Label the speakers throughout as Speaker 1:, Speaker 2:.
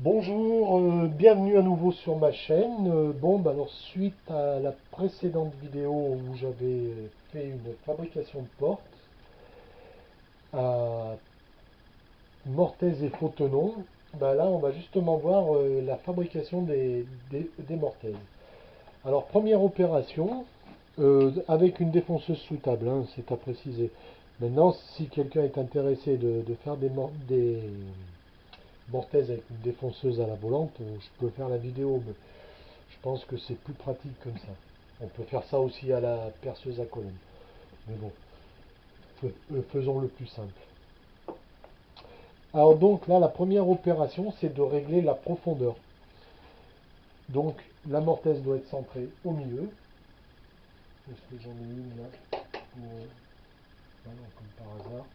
Speaker 1: Bonjour, bienvenue à nouveau sur ma chaîne. Alors suite à la précédente vidéo où j'avais fait une fabrication de porte à mortaise et faux tenons, là on va justement voir la fabrication des mortaises. Alors première opération, avec une défonceuse sous table, hein, c'est à préciser. Maintenant, si quelqu'un est intéressé de faire des mortaises avec une défonceuse à la volante, je peux faire la vidéo, mais je pense que c'est plus pratique comme ça. On peut faire ça aussi à la perceuse à colonne. Mais bon, faisons le plus simple. Alors donc là, la première opération, c'est de régler la profondeur. Donc la mortaise doit être centrée au milieu. Est-ce que j'en ai une là? Ah non, comme par hasard,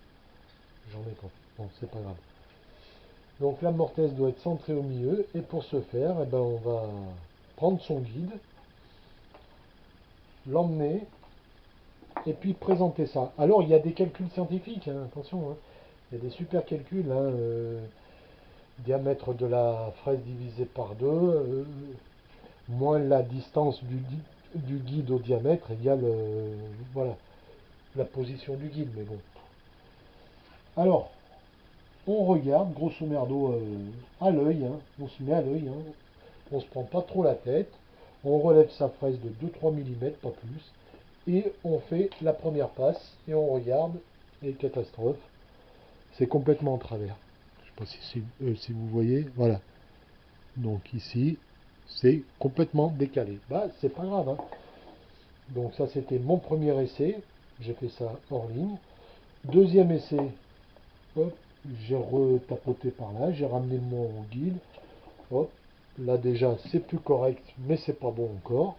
Speaker 1: j'en ai pas. Bon, c'est pas grave. Donc la mortaise doit être centrée au milieu. Et pour ce faire, on va prendre son guide, l'emmener et puis présenter ça. Alors il y a des calculs scientifiques, hein, attention, hein. Il y a des super calculs, hein, diamètre de la fraise divisé par 2, moins la distance du guide au diamètre égale voilà, la position du guide. Mais bon. Alors, on regarde grosso merdo à l'œil, hein, on se met à l'œil, hein, on se prend pas trop la tête, on relève sa fraise de 2-3 mm, pas plus, et on fait la première passe et on regarde, et catastrophe, c'est complètement en travers. Je sais pas si vous voyez, voilà. Donc ici, c'est complètement décalé. C'est pas grave, hein. Donc ça, c'était mon premier essai. J'ai fait ça hors ligne. Deuxième essai, hop, j'ai retapoté par là, j'ai ramené mon guide. Hop, là déjà, c'est plus correct, mais c'est pas bon encore.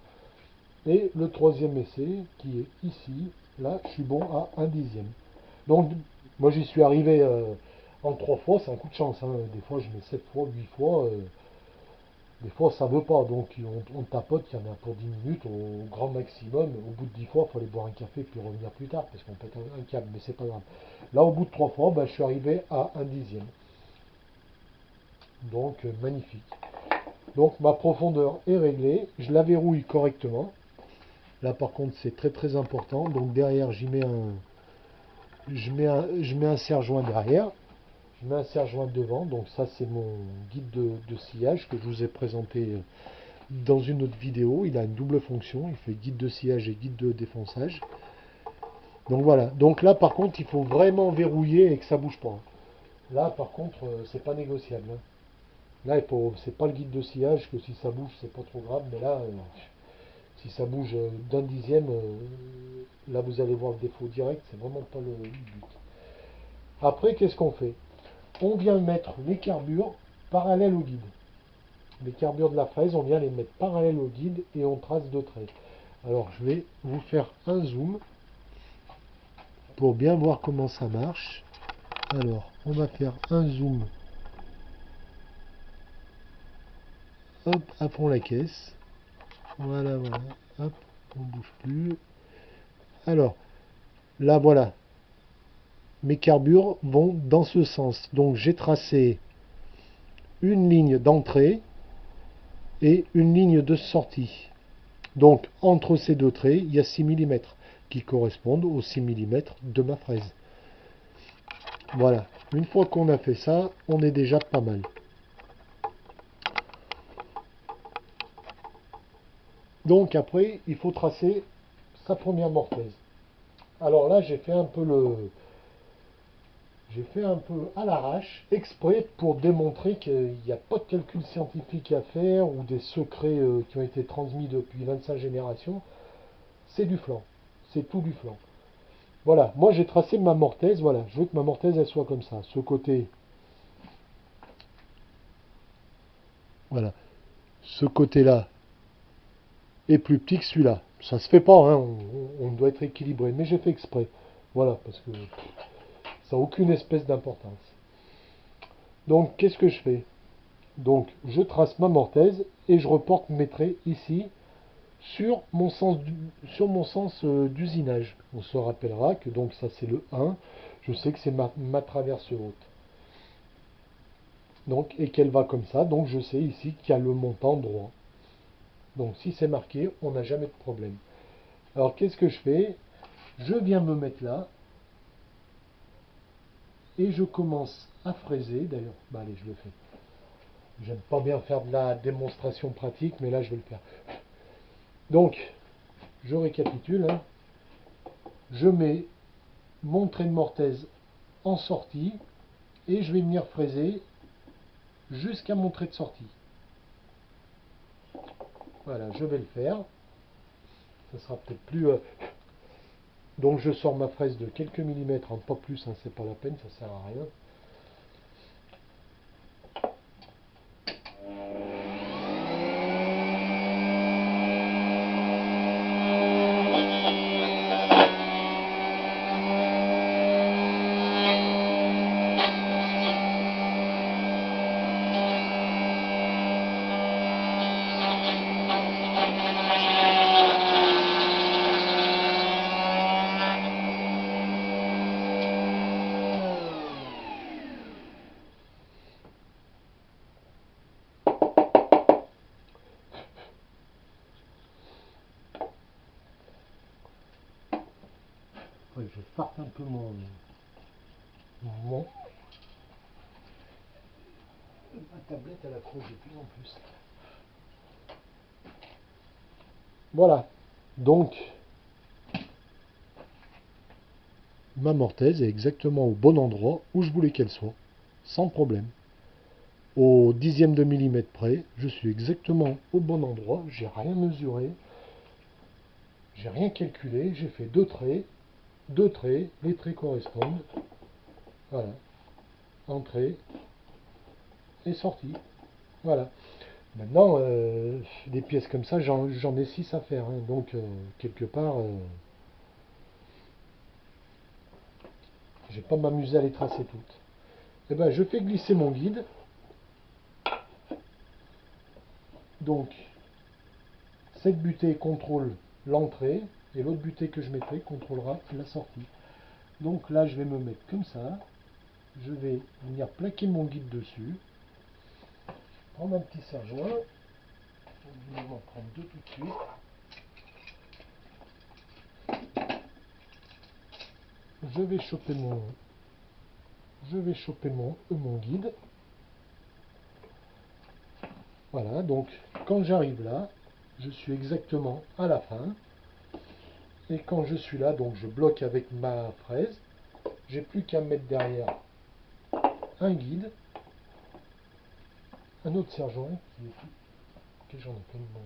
Speaker 1: Et le troisième essai, qui est ici, là, je suis bon à 1/10. Donc, moi, j'y suis arrivé en 3 fois, c'est un coup de chance, hein. Des fois, je mets 7 fois, 8 fois. Des fois, ça veut pas, donc on tapote, il y en a pour 10 minutes au grand maximum. Au bout de 10 fois, il faut aller boire un café puis revenir plus tard parce qu'on pète un câble, mais c'est pas grave. Là, au bout de 3 fois, je suis arrivé à 1/10. Donc, magnifique. Donc, ma profondeur est réglée, je la verrouille correctement. Là, par contre, c'est très très important. Donc, derrière, je mets un serre-joint derrière. Je mets un serre-joint devant. Donc, ça, c'est mon guide de sciage que je vous ai présenté dans une autre vidéo. Il a une double fonction, il fait guide de sillage et guide de défonçage. Donc voilà, donc là par contre il faut vraiment verrouiller et que ça bouge pas. Là par contre c'est pas négociable, hein. Là c'est pas le guide de sillage que si ça bouge c'est pas trop grave, mais là si ça bouge d'1/10, là vous allez voir le défaut direct, c'est vraiment pas le but. Après qu'est-ce qu'on fait? On vient mettre les carbures parallèles au guide. Les carbures de la fraise, on vient les mettre parallèles au guide et on trace deux traits. Alors je vais vous faire un zoom pour bien voir comment ça marche. Alors on va faire un zoom, hop, à fond la caisse. Voilà, voilà, hop, on bouge plus. Alors là voilà, mes carbures vont dans ce sens. Donc j'ai tracé une ligne d'entrée et une ligne de sortie. Donc entre ces deux traits, il y a 6 mm qui correspondent aux 6 mm de ma fraise. Voilà, une fois qu'on a fait ça, on est déjà pas mal. Donc après, il faut tracer sa première mortaise. Alors là, j'ai fait un peu à l'arrache, exprès pour démontrer qu'il n'y a pas de calcul scientifique à faire ou des secrets qui ont été transmis depuis 25 générations. C'est du flan, c'est tout du flan. Voilà, moi j'ai tracé ma mortaise, voilà, je veux que ma mortaise elle soit comme ça. Ce côté, voilà, ce côté-là est plus petit que celui-là. Ça se fait pas, hein, on doit être équilibré, mais j'ai fait exprès. Voilà, parce que ça n'a aucune espèce d'importance. Donc, qu'est-ce que je fais? Donc, je trace ma mortaise et je reporte mes traits ici sur mon sens d'usinage. On se rappellera que donc ça c'est le 1. Je sais que c'est ma traverse haute. Donc, et qu'elle va comme ça, donc je sais ici qu'il y a le montant droit. Donc si c'est marqué, on n'a jamais de problème. Alors qu'est-ce que je fais? Je viens me mettre là, et je commence à fraiser, d'ailleurs, bah allez, je le fais. J'aime pas bien faire de la démonstration pratique, mais là je vais le faire. Donc, je récapitule, hein. Je mets mon trait de mortaise en sortie, et je vais venir fraiser jusqu'à mon trait de sortie. Voilà, je vais le faire. Ça sera peut-être plus... Donc je sors ma fraise de quelques millimètres, hein, pas plus, hein, c'est pas la peine, ça sert à rien. Ouais, je parte un peu mon... Ma tablette, elle accroche de plus en plus. Voilà. Donc, ma mortaise est exactement au bon endroit où je voulais qu'elle soit, sans problème. Au dixième de millimètre près, je suis exactement au bon endroit, j'ai rien mesuré, j'ai rien calculé, j'ai fait deux traits, les traits correspondent. Voilà. Entrée et sortie. Voilà. Maintenant, des pièces comme ça, j'en ai 6 à faire, hein. Donc, quelque part, je vais pas m'amuser à les tracer toutes. Et ben, je fais glisser mon guide. Donc, cette butée contrôle l'entrée et l'autre butée que je mettrai contrôlera la sortie. Donc là, je vais me mettre comme ça. Je vais venir plaquer mon guide dessus. Prendre un petit serre-joint. Je vais en prendre deux tout de suite. Je vais choper mon guide. Voilà, donc quand j'arrive là, je suis exactement à la fin. Et quand je suis là, donc je bloque avec ma fraise. J'ai plus qu'à mettre derrière un guide, un autre serre-joint qui est que j'en ai plein de bon.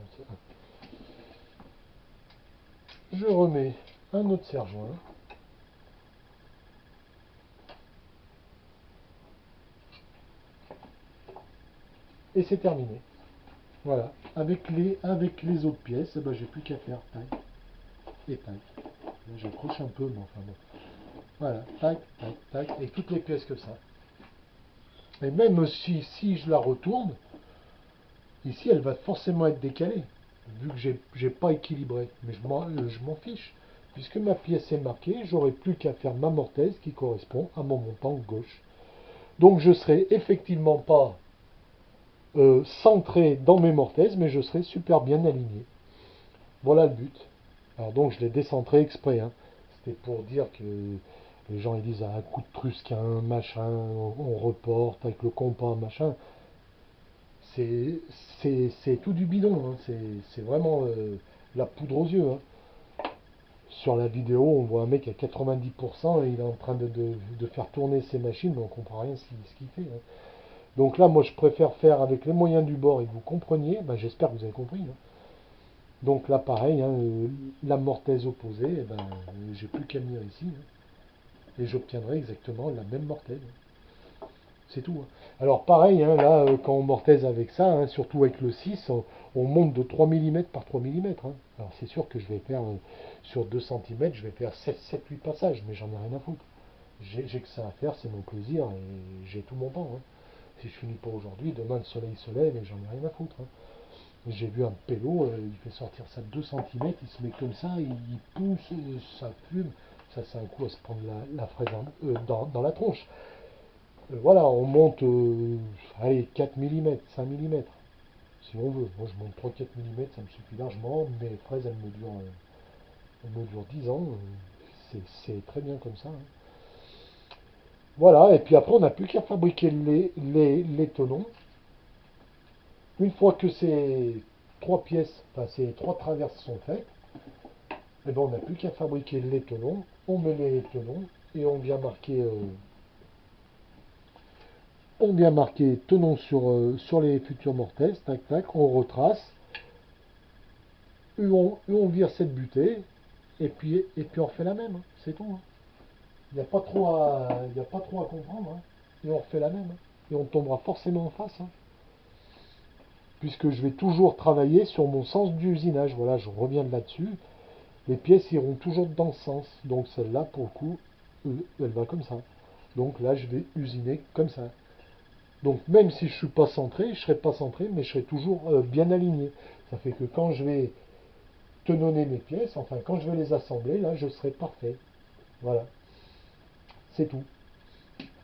Speaker 1: Je remets un autre serre-joint. Et c'est terminé. Voilà. Avec les autres pièces, eh ben, j'ai plus qu'à faire tac et tac. Là, j'accroche un peu, mais enfin bon. Voilà, tac, tac, tac, et toutes les pièces que ça. Et même si je la retourne, ici, elle va forcément être décalée, vu que j'ai pas équilibré. Mais je m'en fiche. Puisque ma pièce est marquée, j'aurai plus qu'à faire ma mortaise qui correspond à mon montant gauche. Donc je serai effectivement pas centré dans mes mortaises, mais je serai super bien aligné. Voilà le but. Alors donc je l'ai décentré exprès, hein. C'était pour dire que les gens ils disent ah, un coup de trusquin, machin, on reporte avec le compas, machin. C'est tout du bidon, hein. C'est vraiment la poudre aux yeux, hein. Sur la vidéo, on voit un mec à 90% et il est en train de faire tourner ses machines, mais on ne comprend rien ce qu'il fait, hein. Donc là, moi, je préfère faire avec les moyens du bord et que vous compreniez. Ben, j'espère que vous avez compris, hein. Donc là, pareil, hein, la mortaise opposée, eh ben, j'ai plus qu'à venir ici, hein, et j'obtiendrai exactement la même mortaise. C'est tout, hein. Alors pareil, hein, là, quand on mortaise avec ça, hein, surtout avec le 6, on monte de 3 mm par 3 mm, hein. Alors c'est sûr que je vais faire, sur 2 cm, je vais faire 7-8 passages, mais j'en ai rien à foutre. J'ai que ça à faire, c'est mon plaisir, et j'ai tout mon temps, hein. Si je finis pas aujourd'hui, demain le soleil se lève et j'en ai rien à foutre, hein. J'ai vu un pélo, il fait sortir ça de 2 cm, il se met comme ça, il pousse, ça fume. Ça, c'est un coup à se prendre la fraise dans la tronche. Voilà, on monte, allez, 4 mm, 5 mm, si on veut. Moi, je monte 3-4 mm, ça me suffit largement. Mes fraises, elles me durent 10 ans. C'est très bien comme ça, hein. Voilà, et puis après, on n'a plus qu'à fabriquer les tenons. Une fois que ces trois pièces, enfin ces trois traverses sont faites, eh ben, on n'a plus qu'à fabriquer les tenons. On met les tenons et on vient marquer tenons sur les futurs mortaises, tac tac, on retrace, on vire cette butée, et puis on refait la même, hein, c'est tout, hein. Il n'y a pas trop à comprendre, hein. Et on refait la même, hein. Et on tombera forcément en face, hein, puisque je vais toujours travailler sur mon sens d'usinage. Voilà, je reviens de là-dessus. Les pièces iront toujours dans ce sens. Donc celle-là, pour le coup, elle va comme ça. Donc là, je vais usiner comme ça. Donc même si je ne suis pas centré, je ne serai pas centré, mais je serai toujours bien aligné. Ça fait que quand je vais tenonner mes pièces, enfin quand je vais les assembler, là, je serai parfait. Voilà, c'est tout.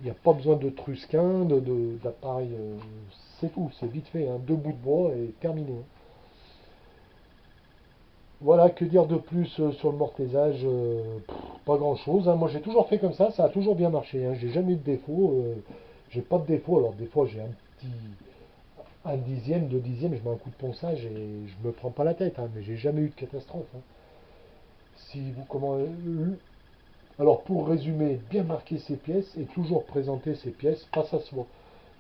Speaker 1: Il n'y a pas besoin de trusquin, d'appareil. C'est tout, c'est vite fait, hein. Deux bouts de bois et terminé, hein. Voilà, que dire de plus sur le mortaisage, pas grand-chose, hein. Moi j'ai toujours fait comme ça a toujours bien marché, hein. J'ai jamais eu de défaut. J'ai pas de défaut. Alors des fois j'ai petit, un dixième, deux dixièmes, je mets un coup de ponçage et je me prends pas la tête, hein. Mais j'ai jamais eu de catastrophe, hein. Si vous comment, alors pour résumer, bien marquer ses pièces et toujours présenter ses pièces face à soi.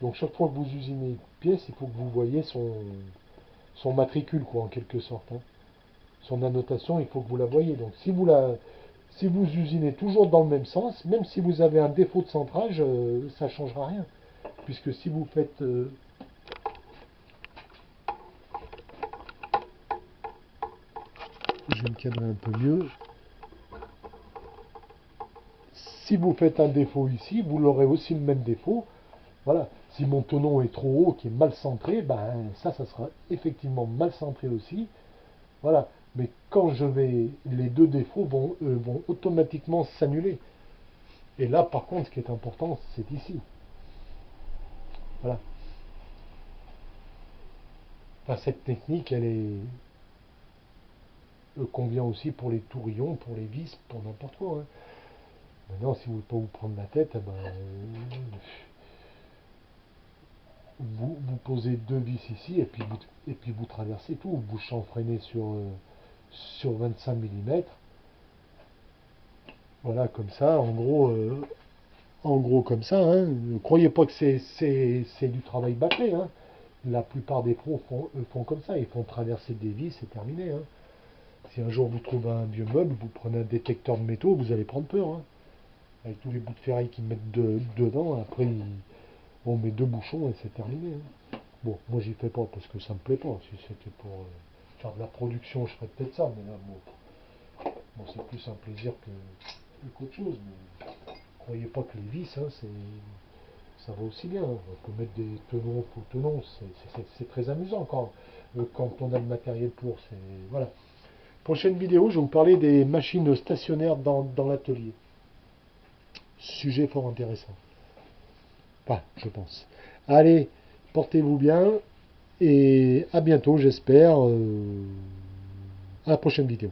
Speaker 1: Donc chaque fois que vous usinez une pièce, il faut que vous voyez son matricule, quoi, en quelque sorte, hein. Son annotation, il faut que vous la voyez. Donc si vous usinez toujours dans le même sens, même si vous avez un défaut de centrage, ça ne changera rien. Puisque si vous faites... je vais me cadrer un peu mieux. Si vous faites un défaut ici, vous l'aurez aussi le même défaut. Voilà. Si mon tenon est trop haut, qui est mal centré, ben ça sera effectivement mal centré aussi. Voilà. Mais quand je vais, les deux défauts vont automatiquement s'annuler. Et là, par contre, ce qui est important, c'est ici. Voilà. Enfin, cette technique, elle convient aussi pour les tourillons, pour les vis, pour n'importe quoi, hein. Maintenant, si vous ne voulez pas vous prendre la tête, eh ben, vous posez deux vis ici et puis vous traversez tout. Vous chanfreinez sur 25 mm. Voilà, comme ça, en gros comme ça, hein. Ne croyez pas que c'est du travail bâclé, hein. La plupart des pros font comme ça. Ils font traverser des vis, c'est terminé, hein. Si un jour vous trouvez un vieux meuble, vous prenez un détecteur de métaux, vous allez prendre peur, hein. Avec tous les bouts de ferraille qu'ils mettent dedans, après on met deux bouchons et c'est terminé, hein. Bon, moi j'y fais pas parce que ça me plaît pas. Si c'était pour faire de la production, je ferais peut-être ça, mais là, bon, c'est plus un plaisir qu'autre chose. Mais croyez pas que les vis, hein, ça va aussi bien, hein. On peut mettre des tenons, faux tenons, c'est très amusant quand on a le matériel pour. Voilà. Prochaine vidéo, je vais vous parler des machines stationnaires dans l'atelier. Sujet fort intéressant. Enfin, je pense. Allez, portez-vous bien et à bientôt, j'espère, à la prochaine vidéo.